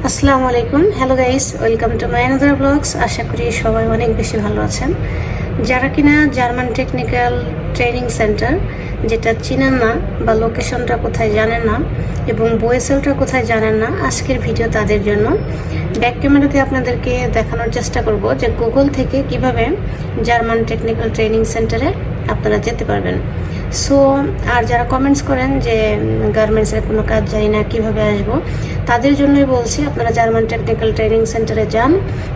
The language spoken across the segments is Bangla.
আসসালামু আলাইকুম। Hello guys, welcome to my another blogs. আশা করি সবাই অনেক বেশি ভালো আছেন। যারা কিনা জার্মান টেকনিক্যাল ট্রেনিং সেন্টার যেটা চিনেন না বা লোকেশনটা কোথায় জানেন না এবং বয়েসেলটা কোথায় জানেন না, আজকের ভিডিও তাদের জন্য। ব্যাক ক্যামেরাতে আপনাদেরকে দেখানোর চেষ্টা করব যে গুগল থেকে কিভাবে জার্মান টেকনিক্যাল ট্রেনিং সেন্টারে আপনারা যেতে পারবেন। সো আর যারা কমেন্টস করেন যে গার্মেন্টসের কোনো কাজ জানি না কীভাবে আসবো, তাদের জন্যই বলছি আপনারা জার্মান টেকনিক্যাল ট্রেনিং সেন্টারে যান,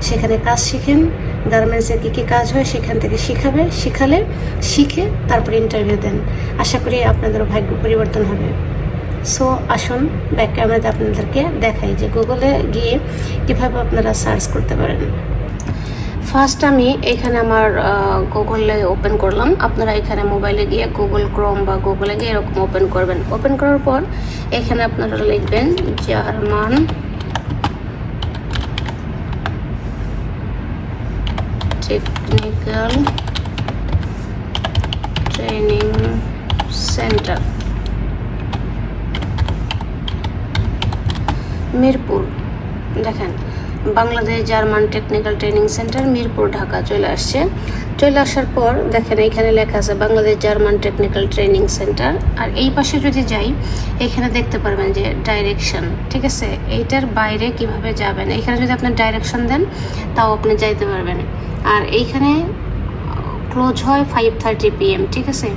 সেখানে কাজ শিখেন। গার্মেন্টসের কী কী কাজ হয় সেখান থেকে শিখালে শিখে তারপরে ইন্টারভিউ দেন। আশা করি আপনাদেরও ভাগ্য পরিবর্তন হবে। সো আসুন ব্যাক ক্যামেরাতে আপনাদেরকে দেখাই যে গুগলে গিয়ে কীভাবে আপনারা সার্চ করতে পারেন। ফার্স্ট আমি এখানে আমার গুগলে ওপেন করলাম। আপনারা এখানে মোবাইলে গিয়ে গুগল ক্রোম বা গুগলে গিয়ে এরকম ওপেন করবেন। ওপেন করার পর এখানে আপনারা লিখবেন German Technical Training Centre Mirpur. দেখেন Bangladesh German Technical Training Centre Mirpur Dhaka চলে আসছে। চলে আসার পর দেখেন এখানে লেখা আছে Bangladesh German Technical Training Centre. আর এই পাশে যদি যাই এখানে দেখতে পারবেন যে ডাইরেকশন, ঠিক আছে, এইটার বাইরে কিভাবে যাবেন। এখানে যদি আপনি ডাইরেকশন দেন তাও আপনি যাইতে পারবেন। আর এইখানে ক্লোজ হয় 5:30 PM, ঠিক আছে।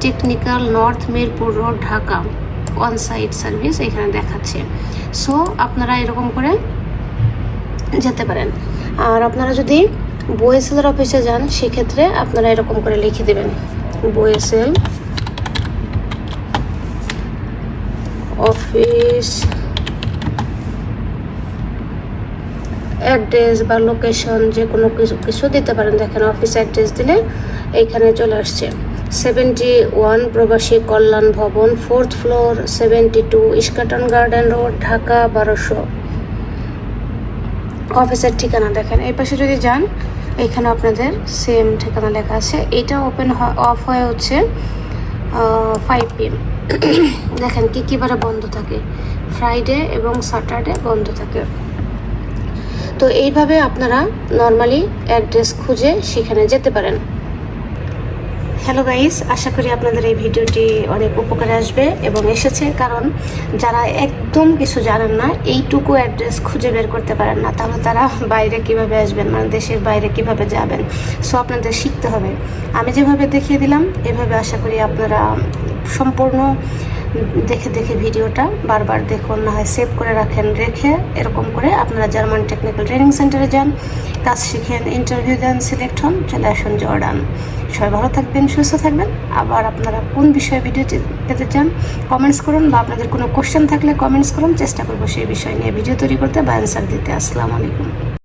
Technical north Mirpur road Dhaka, on site service এখানে দেখাচ্ছে। সো আপনারা এরকম করে যেতে পারেন। আর আপনারা যদি বয়েসেলের অফিসে যান সেক্ষেত্রে আপনারা এরকম করে লিখে দেবেন বয়েসেল অফিস অ্যাড্রেস বা লোকেশন যে কোনো কিছু দিতে পারেন। দেখেন অফিস অ্যাড্রেস দিলে এইখানে চলে আসছে 71 প্রবাসী কল্যাণ ভবন, 4th floor, 72 Eskaton garden road, Dhaka 1200। অফিসের ঠিকানা দেখেন এই পাশে যদি যান এখানে আপনাদের সেম ঠিকানা লেখা আছে। এটা ওপেন অফ হয়ে হচ্ছে 5 PM। দেখেন কী বারে বন্ধ থাকে, ফ্রাইডে এবং স্যাটারডে বন্ধ থাকে। তো এইভাবে আপনারা নর্মালি অ্যাড্রেস খুঁজে সেখানে যেতে পারেন। হ্যালো গাইস, আশা করি আপনাদের এই ভিডিওটি অনেক উপকারে আসবে এবং এসেছে, কারণ যারা একদম কিছু জানেন না, এইটুকু অ্যাড্রেস খুঁজে বের করতে পারেন না, তাহলে তারা বাইরে কিভাবে আসবেন, মানে দেশের বাইরে কিভাবে যাবেন। সো আপনাদের শিখতে হবে। আমি যেভাবে দেখিয়ে দিলাম এভাবে আশা করি আপনারা সম্পূর্ণ দেখে ভিডিওটা বারবার দেখুন, না হয় সেভ করে রেখে এরকম করে আপনারা জার্মান টেকনিক্যাল ট্রেনিং সেন্টারে যান, কাজ শিখেন, ইন্টারভিউ দেন, সিলেক্ট হন, চলে আসুন জর্ডান। সবাই ভালো থাকবেন, সুস্থ থাকবেন। আবার আপনারা কোন বিষয়ে ভিডিও পেতে চান কমেন্টস করুন, বা আপনাদের কোনো কোশ্চেন থাকলে কমেন্টস করুন, চেষ্টা করবো সেই বিষয় নিয়ে ভিডিও তৈরি করতে বা অ্যান্সার দিতে। আসসালামু আলাইকুম।